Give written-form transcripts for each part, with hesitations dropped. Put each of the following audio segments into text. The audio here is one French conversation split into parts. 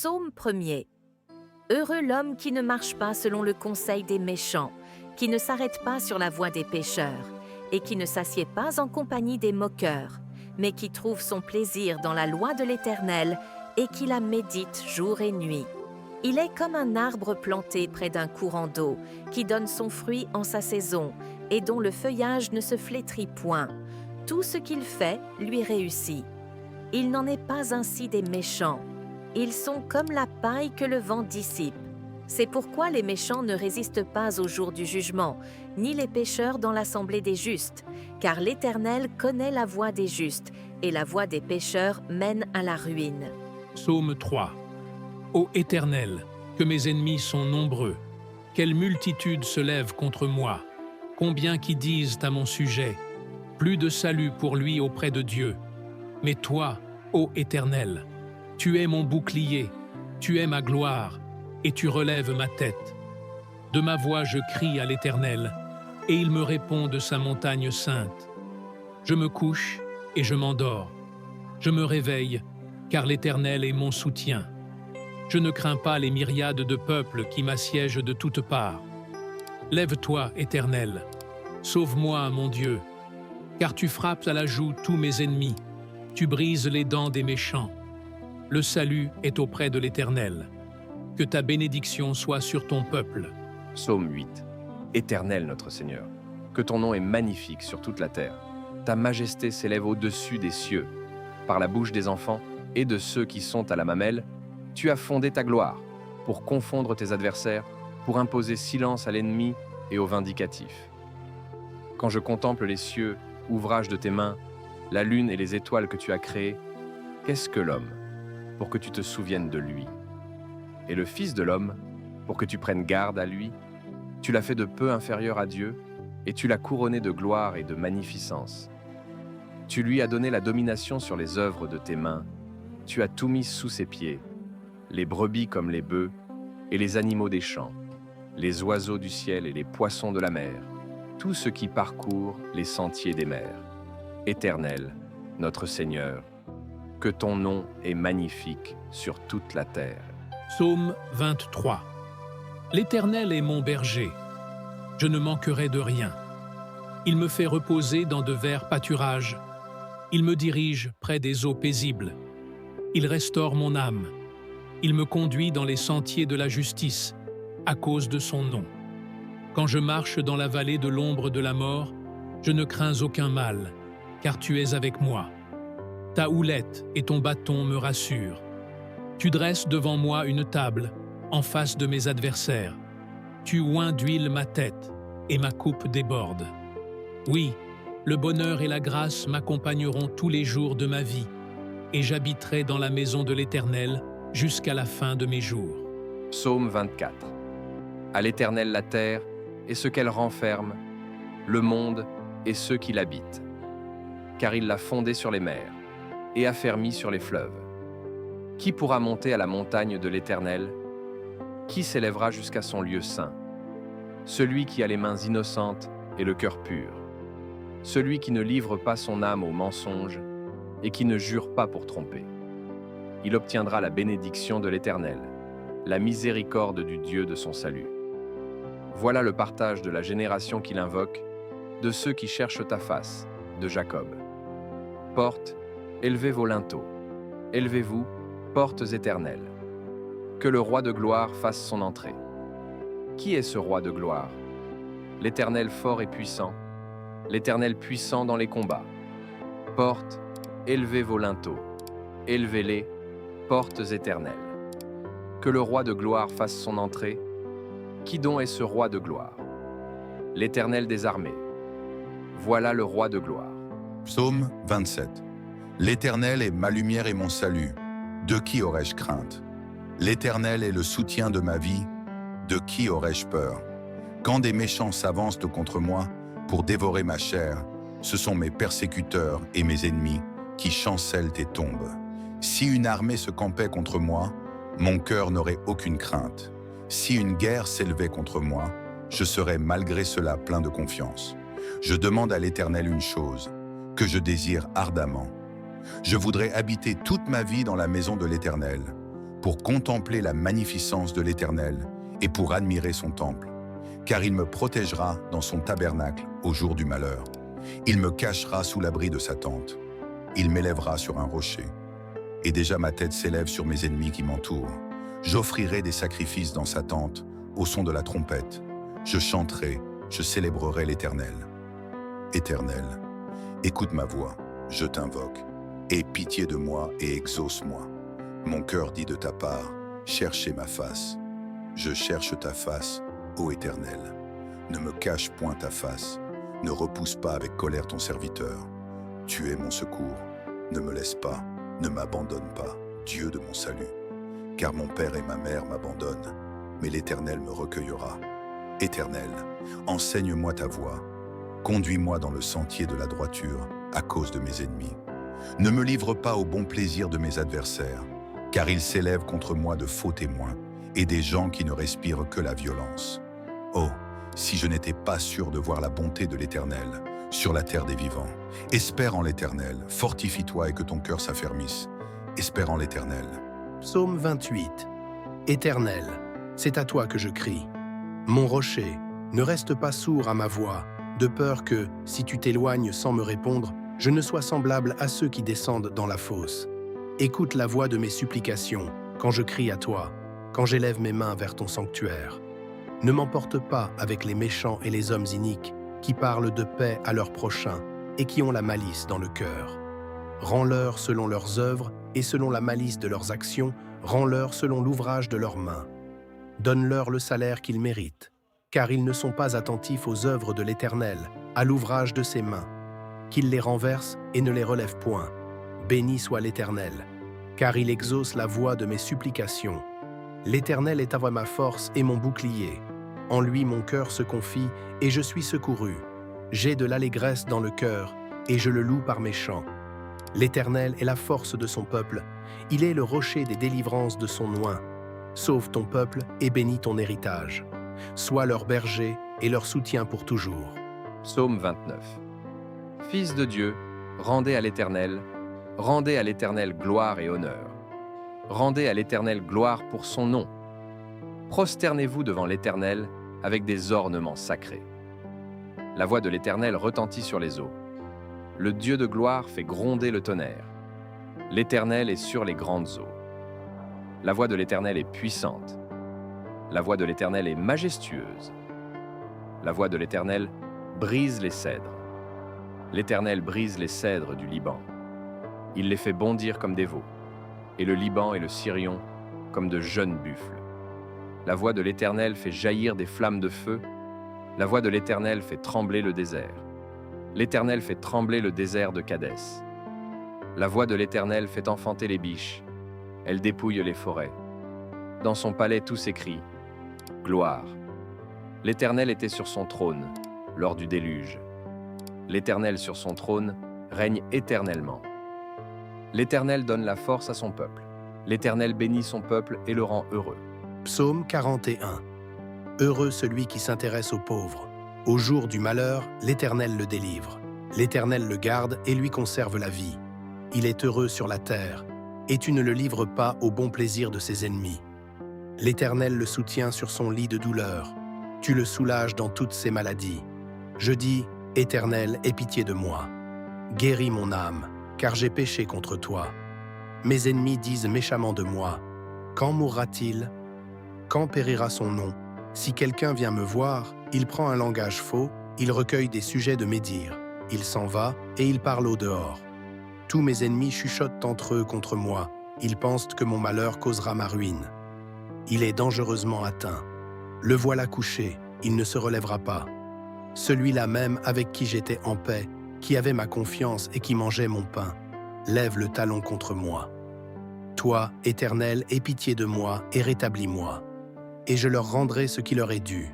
Psaume 1er. Heureux l'homme qui ne marche pas selon le conseil des méchants, qui ne s'arrête pas sur la voie des pécheurs, et qui ne s'assied pas en compagnie des moqueurs, mais qui trouve son plaisir dans la loi de l'Éternel et qui la médite jour et nuit. Il est comme un arbre planté près d'un courant d'eau, qui donne son fruit en sa saison, et dont le feuillage ne se flétrit point. Tout ce qu'il fait lui réussit. Il n'en est pas ainsi des méchants. Ils sont comme la paille que le vent dissipe. C'est pourquoi les méchants ne résistent pas au jour du jugement, ni les pécheurs dans l'assemblée des justes, car l'Éternel connaît la voie des justes, et la voie des pécheurs mène à la ruine. Psaume 3. Ô Éternel, que mes ennemis sont nombreux, quelle multitude se lève contre moi, combien qui disent à mon sujet, plus de salut pour lui auprès de Dieu. Mais toi, ô Éternel, tu es mon bouclier, tu es ma gloire, et tu relèves ma tête. De ma voix je crie à l'Éternel, et il me répond de sa montagne sainte. Je me couche et je m'endors. Je me réveille, car l'Éternel est mon soutien. Je ne crains pas les myriades de peuples qui m'assiègent de toutes parts. Lève-toi, Éternel, sauve-moi, mon Dieu, car tu frappes à la joue tous mes ennemis, tu brises les dents des méchants. Le salut est auprès de l'Éternel. Que ta bénédiction soit sur ton peuple. Psaume 8. Éternel notre Seigneur, que ton nom est magnifique sur toute la terre. Ta majesté s'élève au-dessus des cieux. Par la bouche des enfants et de ceux qui sont à la mamelle, tu as fondé ta gloire pour confondre tes adversaires, pour imposer silence à l'ennemi et au vindicatif. Quand je contemple les cieux, ouvrage de tes mains, la lune et les étoiles que tu as créées, qu'est-ce que l'homme pour que tu te souviennes de lui? Et le Fils de l'homme, pour que tu prennes garde à lui, tu l'as fait de peu inférieur à Dieu, et tu l'as couronné de gloire et de magnificence. Tu lui as donné la domination sur les œuvres de tes mains, tu as tout mis sous ses pieds, les brebis comme les bœufs, et les animaux des champs, les oiseaux du ciel et les poissons de la mer, tout ce qui parcourt les sentiers des mers. Éternel, notre Seigneur, que ton nom est magnifique sur toute la terre. Psaume 23. L'Éternel est mon berger. Je ne manquerai de rien. Il me fait reposer dans de verts pâturages. Il me dirige près des eaux paisibles. Il restaure mon âme. Il me conduit dans les sentiers de la justice, à cause de son nom. Quand je marche dans la vallée de l'ombre de la mort, je ne crains aucun mal, car tu es avec moi. Ta houlette et ton bâton me rassurent. Tu dresses devant moi une table, en face de mes adversaires. Tu oins d'huile ma tête, et ma coupe déborde. Oui, le bonheur et la grâce m'accompagneront tous les jours de ma vie, et j'habiterai dans la maison de l'Éternel jusqu'à la fin de mes jours. Psaume 24. À l'Éternel la terre et ce qu'elle renferme, le monde et ceux qui l'habitent. Car il l'a fondé sur les mers et affermi sur les fleuves. Qui pourra monter à la montagne de l'Éternel? Qui s'élèvera jusqu'à son lieu saint? Celui qui a les mains innocentes et le cœur pur. Celui qui ne livre pas son âme au mensonge et qui ne jure pas pour tromper. Il obtiendra la bénédiction de l'Éternel, la miséricorde du Dieu de son salut. Voilà le partage de la génération qu'il invoque, de ceux qui cherchent ta face, de Jacob. Portes, élevez vos linteaux. Élevez-vous, portes éternelles. Que le roi de gloire fasse son entrée. Qui est ce roi de gloire? L'Éternel fort et puissant, l'Éternel puissant dans les combats. Portes, élevez vos linteaux. Élevez-les, portes éternelles. Que le roi de gloire fasse son entrée. Qui donc est ce roi de gloire? L'Éternel des armées. Voilà le roi de gloire. Psaume 27. L'Éternel est ma lumière et mon salut. De qui aurais-je crainte? L'Éternel est le soutien de ma vie. De qui aurais-je peur? Quand des méchants s'avancent contre moi pour dévorer ma chair, ce sont mes persécuteurs et mes ennemis qui chancellent et tombent. Si une armée se campait contre moi, mon cœur n'aurait aucune crainte. Si une guerre s'élevait contre moi, je serais malgré cela plein de confiance. Je demande à l'Éternel une chose, que je désire ardemment. Je voudrais habiter toute ma vie dans la maison de l'Éternel, pour contempler la magnificence de l'Éternel et pour admirer son temple. Car il me protégera dans son tabernacle au jour du malheur. Il me cachera sous l'abri de sa tente. Il m'élèvera sur un rocher. Et déjà ma tête s'élève sur mes ennemis qui m'entourent. J'offrirai des sacrifices dans sa tente, au son de la trompette. Je chanterai, je célébrerai l'Éternel. Éternel, écoute ma voix, je t'invoque. Aie pitié de moi et exauce-moi. Mon cœur dit de ta part, cherchez ma face. Je cherche ta face, ô Éternel. Ne me cache point ta face. Ne repousse pas avec colère ton serviteur. Tu es mon secours. Ne me laisse pas, ne m'abandonne pas, Dieu de mon salut. Car mon père et ma mère m'abandonnent, mais l'Éternel me recueillera. Éternel, enseigne-moi ta voie. Conduis-moi dans le sentier de la droiture à cause de mes ennemis. Ne me livre pas au bon plaisir de mes adversaires, car ils s'élèvent contre moi de faux témoins et des gens qui ne respirent que la violence. Oh, si je n'étais pas sûr de voir la bonté de l'Éternel sur la terre des vivants. Espère en l'Éternel, fortifie-toi et que ton cœur s'affermisse. Espère en l'Éternel. Psaume 28. Éternel, c'est à toi que je crie. Mon rocher, ne reste pas sourd à ma voix, de peur que, si tu t'éloignes sans me répondre, je ne sois semblable à ceux qui descendent dans la fosse. Écoute la voix de mes supplications, quand je crie à toi, quand j'élève mes mains vers ton sanctuaire. Ne m'emporte pas avec les méchants et les hommes iniques, qui parlent de paix à leurs prochains et qui ont la malice dans le cœur. Rends-leur selon leurs œuvres et selon la malice de leurs actions, rends-leur selon l'ouvrage de leurs mains. Donne-leur le salaire qu'ils méritent, car ils ne sont pas attentifs aux œuvres de l'Éternel, à l'ouvrage de ses mains. Qu'il les renverse et ne les relève point. Béni soit l'Éternel, car il exauce la voix de mes supplications. L'Éternel est ma force et mon bouclier. En lui mon cœur se confie et je suis secouru. J'ai de l'allégresse dans le cœur et je le loue par mes chants. L'Éternel est la force de son peuple. Il est le rocher des délivrances de son oint. Sauve ton peuple et bénis ton héritage. Sois leur berger et leur soutien pour toujours. Psaume 29. Fils de Dieu, rendez à l'Éternel gloire et honneur. Rendez à l'Éternel gloire pour son nom. Prosternez-vous devant l'Éternel avec des ornements sacrés. La voix de l'Éternel retentit sur les eaux. Le Dieu de gloire fait gronder le tonnerre. L'Éternel est sur les grandes eaux. La voix de l'Éternel est puissante. La voix de l'Éternel est majestueuse. La voix de l'Éternel brise les cèdres. L'Éternel brise les cèdres du Liban. Il les fait bondir comme des veaux, et le Liban et le Sirion comme de jeunes buffles. La voix de l'Éternel fait jaillir des flammes de feu. La voix de l'Éternel fait trembler le désert. L'Éternel fait trembler le désert de Kadès. La voix de l'Éternel fait enfanter les biches. Elle dépouille les forêts. Dans son palais tout s'écrie « Gloire ». L'Éternel était sur son trône, lors du déluge. L'Éternel sur son trône règne éternellement. L'Éternel donne la force à son peuple. L'Éternel bénit son peuple et le rend heureux. Psaume 41. Heureux celui qui s'intéresse aux pauvres. Au jour du malheur, l'Éternel le délivre. L'Éternel le garde et lui conserve la vie. Il est heureux sur la terre, et tu ne le livres pas au bon plaisir de ses ennemis. L'Éternel le soutient sur son lit de douleur. Tu le soulages dans toutes ses maladies. Je dis, Éternel, aie pitié de moi. Guéris mon âme, car j'ai péché contre toi. Mes ennemis disent méchamment de moi. Quand mourra-t-il? Quand périra son nom? Si quelqu'un vient me voir, il prend un langage faux, il recueille des sujets de médire. Il s'en va et il parle au dehors. Tous mes ennemis chuchotent entre eux contre moi. Ils pensent que mon malheur causera ma ruine. Il est dangereusement atteint. Le voilà couché, il ne se relèvera pas. Celui-là même avec qui j'étais en paix, qui avait ma confiance et qui mangeait mon pain, lève le talon contre moi. Toi, Éternel, aie pitié de moi et rétablis-moi. Et je leur rendrai ce qui leur est dû.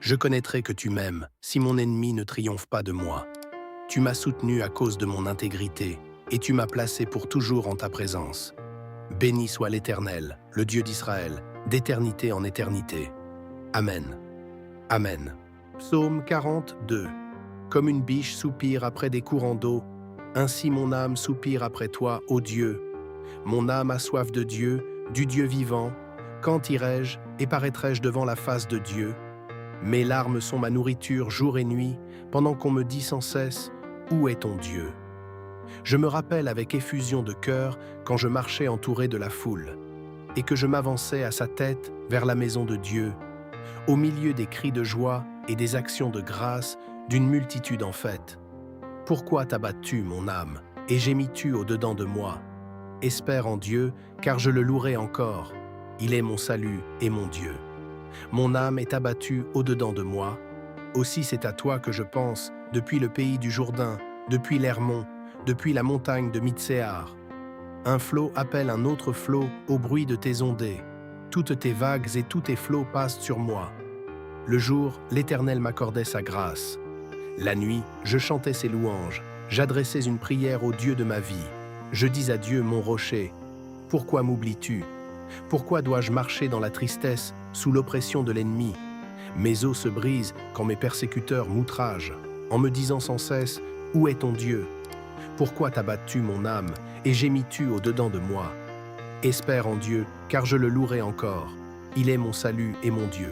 Je connaîtrai que tu m'aimes, si mon ennemi ne triomphe pas de moi. Tu m'as soutenu à cause de mon intégrité, et tu m'as placé pour toujours en ta présence. Béni soit l'Éternel, le Dieu d'Israël, d'éternité en éternité. Amen. Amen. Psaume 42. Comme une biche soupire après des courants d'eau, ainsi mon âme soupire après toi, ô Dieu. Mon âme a soif de Dieu, du Dieu vivant, quand irai-je et paraîtrai-je devant la face de Dieu? Mes larmes sont ma nourriture jour et nuit, pendant qu'on me dit sans cesse, où est ton Dieu? Je me rappelle avec effusion de cœur quand je marchais entouré de la foule, et que je m'avançais à sa tête vers la maison de Dieu, au milieu des cris de joie et des actions de grâce d'une multitude en fête. Pourquoi t'abattu, mon âme, et gémis-tu au-dedans de moi? Espère en Dieu, car je le louerai encore. Il est mon salut et mon Dieu. Mon âme est abattue au-dedans de moi. Aussi c'est à toi que je pense, depuis le pays du Jourdain, depuis l'Hermon, depuis la montagne de Mitséar. Un flot appelle un autre flot au bruit de tes ondées. Toutes tes vagues et tous tes flots passent sur moi. Le jour, l'Éternel m'accordait sa grâce. La nuit, je chantais ses louanges. J'adressais une prière au Dieu de ma vie. Je dis à Dieu, mon rocher, « Pourquoi m'oublies-tu? Pourquoi dois-je marcher dans la tristesse, sous l'oppression de l'ennemi? Mes os se brisent quand mes persécuteurs m'outragent, en me disant sans cesse, « Où est ton Dieu? Pourquoi t'abattu mon âme, et gémis-tu au-dedans de moi? Espère en Dieu, car je le louerai encore. Il est mon salut et mon Dieu.